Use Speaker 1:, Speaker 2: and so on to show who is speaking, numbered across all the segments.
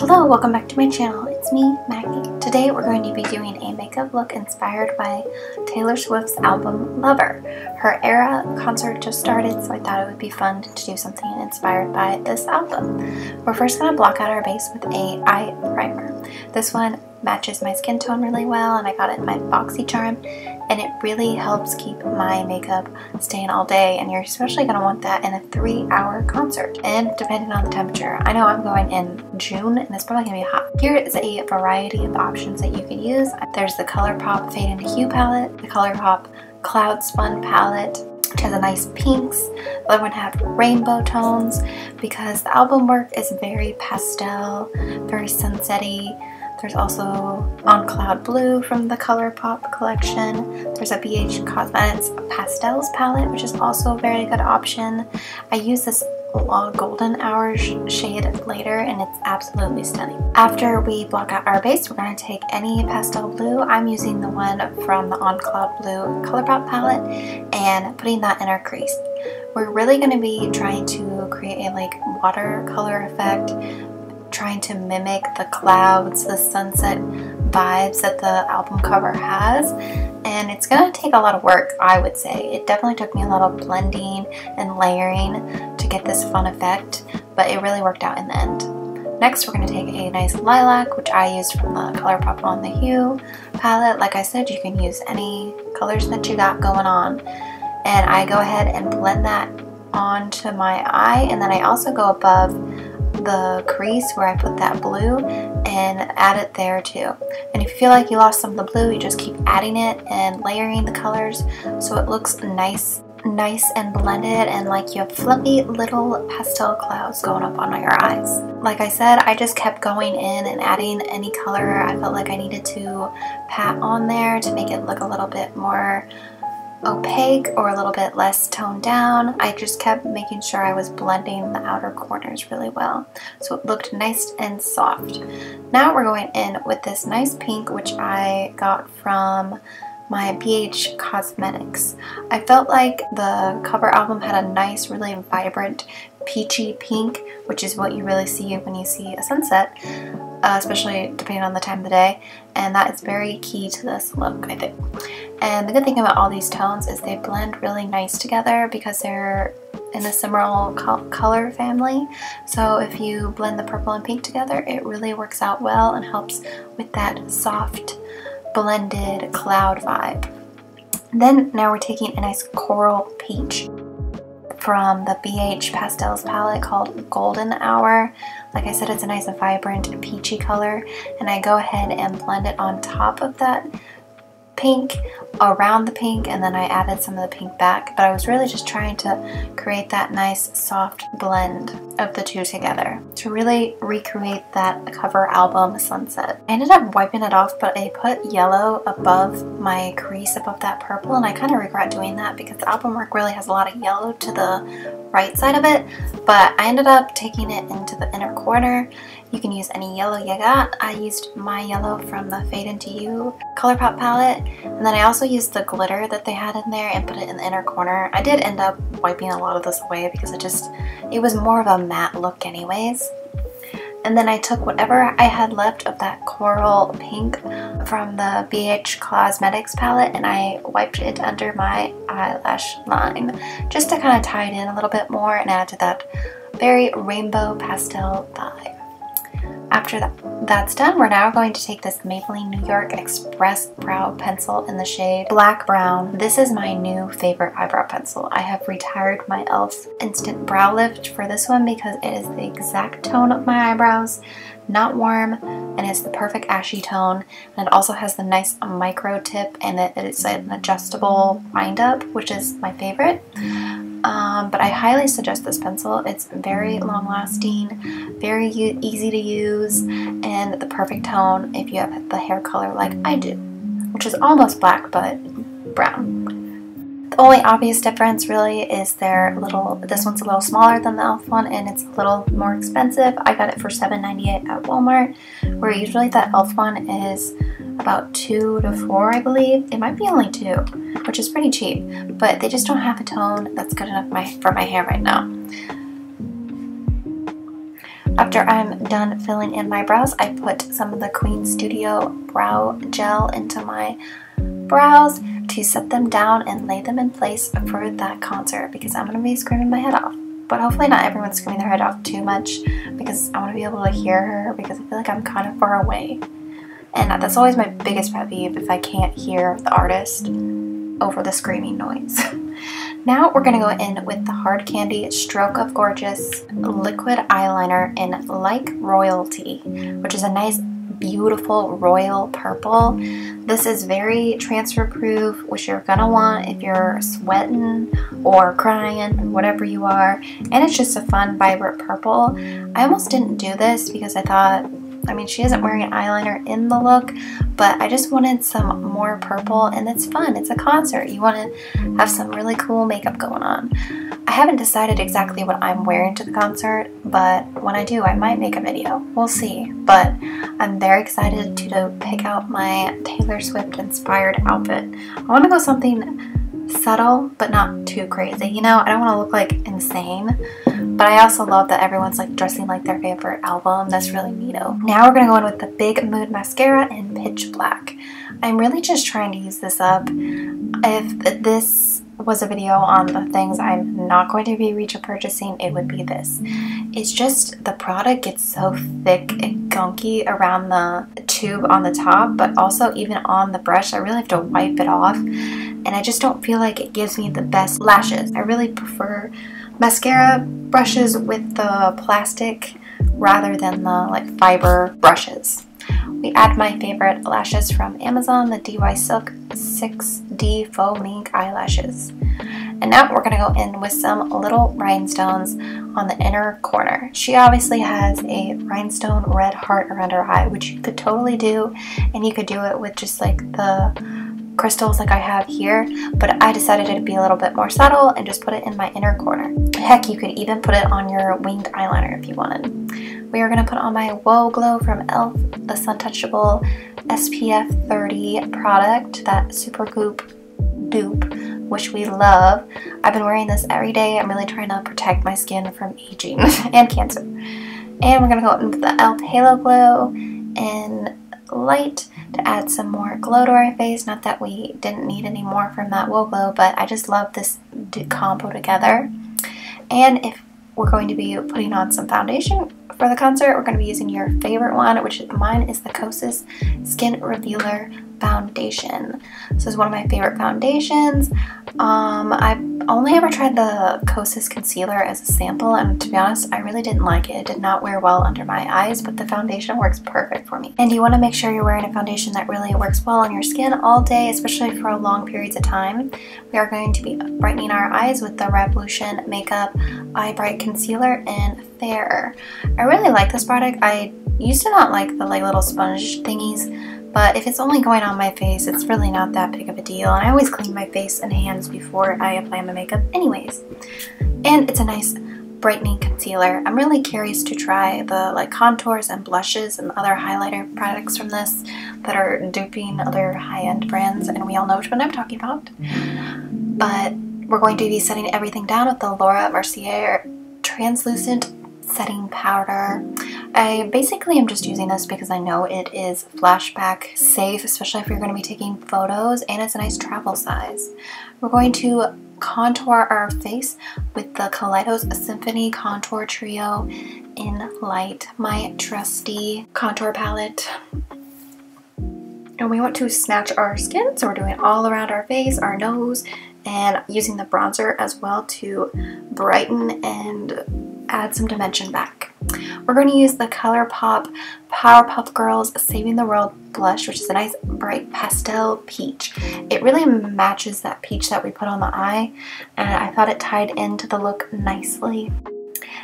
Speaker 1: Hello, welcome back to my channel. It's me, Maggie. Today we're going to be doing a makeup look inspired by Taylor Swift's album Lover. Her Era concert just started, so I thought it would be fun to do something inspired by this album. We're first going to block out our base with a eye primer. This one matches my skin tone really well, and I got it in my BoxyCharm, and it really helps keep my makeup staying all day, and you're especially going to want that in a 3-hour concert, and depending on the temperature. I know I'm going in June, and it's probably going to be hot. Here is a variety of options that you can use. There's the Colourpop Fade into Hue palette, the Colourpop Cloud Spun palette, which has a nice pinks. The other one had rainbow tones because the album work is very pastel, very sunsetty. There's also On Cloud Blue from the Colourpop collection. There's a BH Cosmetics Pastels palette, which is also a very good option. I use this golden hour shade later, and it's absolutely stunning. After we block out our base, we're going to take any pastel blue. I'm using the one from the On Cloud Blue Colourpop palette and putting that in our crease. We're really going to be trying to create a watercolor effect, trying to mimic the clouds, the sunset vibes that the album cover has, and it's gonna take a lot of work, I would say. It definitely took me a lot of blending and layering to get this fun effect, but it really worked out in the end. Next, we're going to take a nice lilac, which I used from the Colourpop On the Hue palette. Like I said, you can use any colors that you got going on, and I go ahead and blend that onto my eye, and then I also go above the crease where I put that blue and add it there too. And if you feel like you lost some of the blue, you just keep adding it and layering the colors so it looks nice and blended, and like you have fluffy little pastel clouds going up on your eyes. Like I said, I just kept going in and adding any color I felt like I needed to pat on there to make it look a little bit more opaque or a little bit less toned down. I just kept making sure I was blending the outer corners really well so it looked nice and soft. Now we're going in with this nice pink, which I got from my BH Cosmetics. I felt like the cover album had a nice, really vibrant peachy pink, which is what you really see when you see a sunset, especially depending on the time of the day, and that is very key to this look, I think. And the good thing about all these tones is they blend really nice together because they're in a similar color family. So if you blend the purple and pink together, it really works out well and helps with that soft blended cloud vibe. Then now we're taking a nice coral peach from the BH Pastels palette called Golden Hour. Like I said, it's a nice and vibrant peachy color, and I go ahead and blend it on top of that pink, around the pink, and then I added some of the pink back, but I was really just trying to create that nice soft blend of the two together to really recreate that cover album sunset. I ended up wiping it off, but I put yellow above my crease above that purple, and I kind of regret doing that because the album work really has a lot of yellow to the right side of it, but I ended up taking it into the inner corner. You can use any yellow you got. I used my yellow from the Fade Into You Colourpop palette, and then I also used the glitter that they had in there and put it in the inner corner. I did end up wiping a lot of this away because it was more of a matte look anyways. And then I took whatever I had left of that coral pink from the BH Cosmetics palette and I wiped it under my eyelash line just to kind of tie it in a little bit more and add to that very rainbow pastel vibe. After that's done, we're now going to take this Maybelline New York Express Brow Pencil in the shade Black Brown. This is my new favorite eyebrow pencil. I have retired my e.l.f. Instant Brow Lift for this one because it is the exact tone of my eyebrows, not warm, and it's the perfect ashy tone, and it also has the nice micro tip, and it is an adjustable wind up, which is my favorite. But I highly suggest this pencil. It's very long lasting, very easy to use, and the perfect tone if you have the hair color like I do, which is almost black but brown. The only obvious difference really is this one's a little smaller than the e.l.f. one, and it's a little more expensive. I got it for $7.98 at Walmart, where usually that e.l.f. one is about 2 to 4, I believe. It might be only 2, which is pretty cheap, but they just don't have a tone that's good enough for my hair right now. After I'm done filling in my brows, I put some of the Queen Studio brow gel into my brows to set them down and lay them in place for that concert, because I'm going to be screaming my head off. But hopefully not everyone's screaming their head off too much, because I want to be able to hear her, because I feel like I'm kind of far away. And that's always my biggest pet peeve, if I can't hear the artist over the screaming noise. Now we're going to go in with the Hard Candy Stroke of Gorgeous liquid eyeliner in Like Royalty, which is a nice beautiful royal purple. This is very transfer proof, which you're gonna want if you're sweating or crying or whatever you are, and it's just a fun vibrant purple. I almost didn't do this because I thought, I mean, she isn't wearing an eyeliner in the look, but I just wanted some more purple, and it's fun. It's a concert. You want to have some really cool makeup going on. I haven't decided exactly what I'm wearing to the concert, but when I do, I might make a video. We'll see. But I'm very excited to pick out my Taylor Swift inspired outfit. I want to go something subtle, but not too crazy. You know, I don't want to look like insane, but I also love that everyone's like dressing like their favorite album. That's really neato. Now we're going to go in with the Big Mood Mascara in Pitch Black. I'm really just trying to use this up. If this was a video on the things I'm not going to be repurchasing, it would be this. It's just the product gets so thick and gunky around the tube on the top, but also even on the brush. I really have to wipe it off, and I just don't feel like it gives me the best lashes. I really prefer mascara brushes with the plastic rather than the like fiber brushes. We add my favorite lashes from Amazon, the DY Silk 6D Faux Mink eyelashes. And now we're going to go in with some little rhinestones on the inner corner. She obviously has a rhinestone red heart around her eye, which you could totally do, and you could do it with just like the crystals like I have here, but I decided it'd be a little bit more subtle and just put it in my inner corner. Heck, you could even put it on your winged eyeliner if you wanted. We are going to put on my Whoa Glow from e.l.f. the Suntouchable SPF 30 product, that super goop dupe, which we love. I've been wearing this every day. I'm really trying to protect my skin from aging and cancer. And we're going to go in with the e.l.f. Halo Glow in Light to add some more glow to our face. Not that we didn't need any more from that Whoa Glow, but I just love this combo together. And if we're going to be putting on some foundation for the concert, we're going to be using your favorite one, which mine is the Kosas Skin Revealer Foundation. This is one of my favorite foundations. I've only ever tried the Kosas concealer as a sample, and to be honest, I really didn't like it. It did not wear well under my eyes, but the foundation works perfect for me. And you want to make sure you're wearing a foundation that really works well on your skin all day, especially for long periods of time. We are going to be brightening our eyes with the Revolution Makeup Eye Bright Concealer in Fair. I really like this product. I used to not like the like little sponge thingies, but if it's only going on my face, it's really not that big of a deal. And I always clean my face and hands before I apply my makeup anyways. And it's a nice brightening concealer. I'm really curious to try the like contours and blushes and other highlighter products from this that are duping other high-end brands, and we all know which one I'm talking about. But we're going to be setting everything down with the Laura Mercier Translucent Setting Powder. I basically am just using this because I know it is flashback safe, especially if you're going to be taking photos, and it's a nice travel size. We're going to contour our face with the Kaleidos Symphony Contour Trio in Light, my trusty contour palette. And we want to snatch our skin, so we're doing it all around our face, our nose, and using the bronzer as well to brighten and add some dimension back. We're going to use the Colourpop Powerpuff Girls Saving the World blush, which is a nice bright pastel peach. It really matches that peach that we put on the eye, and I thought it tied into the look nicely.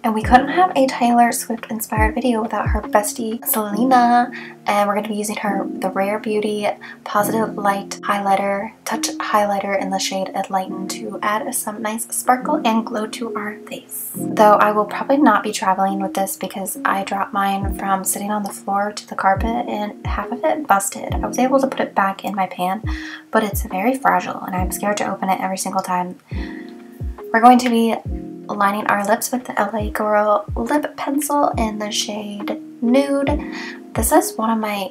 Speaker 1: And we couldn't have a Taylor Swift inspired video without her bestie Selena, and we're going to be using the Rare Beauty Positive Light highlighter, touch highlighter in the shade Enlighten to add some nice sparkle and glow to our face. Though I will probably not be traveling with this because I dropped mine from sitting on the floor to the carpet and half of it busted. I was able to put it back in my pan, but it's very fragile and I'm scared to open it every single time. We're going to be lining our lips with the LA Girl lip pencil in the shade Nude. This is one of my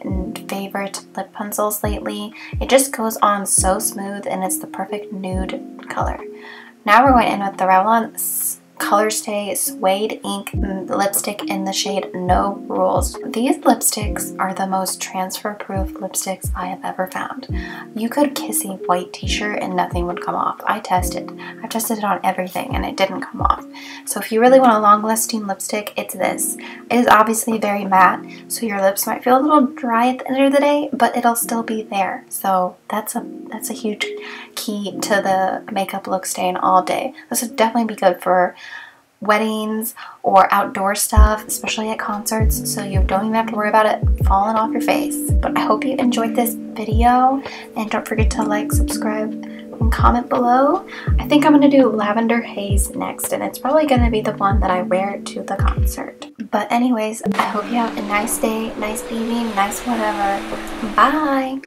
Speaker 1: favorite lip pencils lately. It just goes on so smooth and it's the perfect nude color. Now we're going in with the Revlon Color Stay Suede Ink lipstick in the shade No Rules. These lipsticks are the most transfer proof lipsticks I have ever found. You could kiss a white t-shirt and nothing would come off. I've tested it on everything and it didn't come off. So if you really want a long lasting lipstick, it's this. It is obviously very matte, so your lips might feel a little dry at the end of the day, but it'll still be there. So that's a huge key to the makeup look staying all day. This would definitely be good for weddings or outdoor stuff, especially at concerts, so you don't even have to worry about it falling off your face. But I hope you enjoyed this video, and don't forget to like, subscribe, and comment below. I think I'm going to do Lavender Haze next, and it's probably going to be the one that I wear to the concert. But anyways, I hope you have a nice day, nice evening, nice whatever. Bye!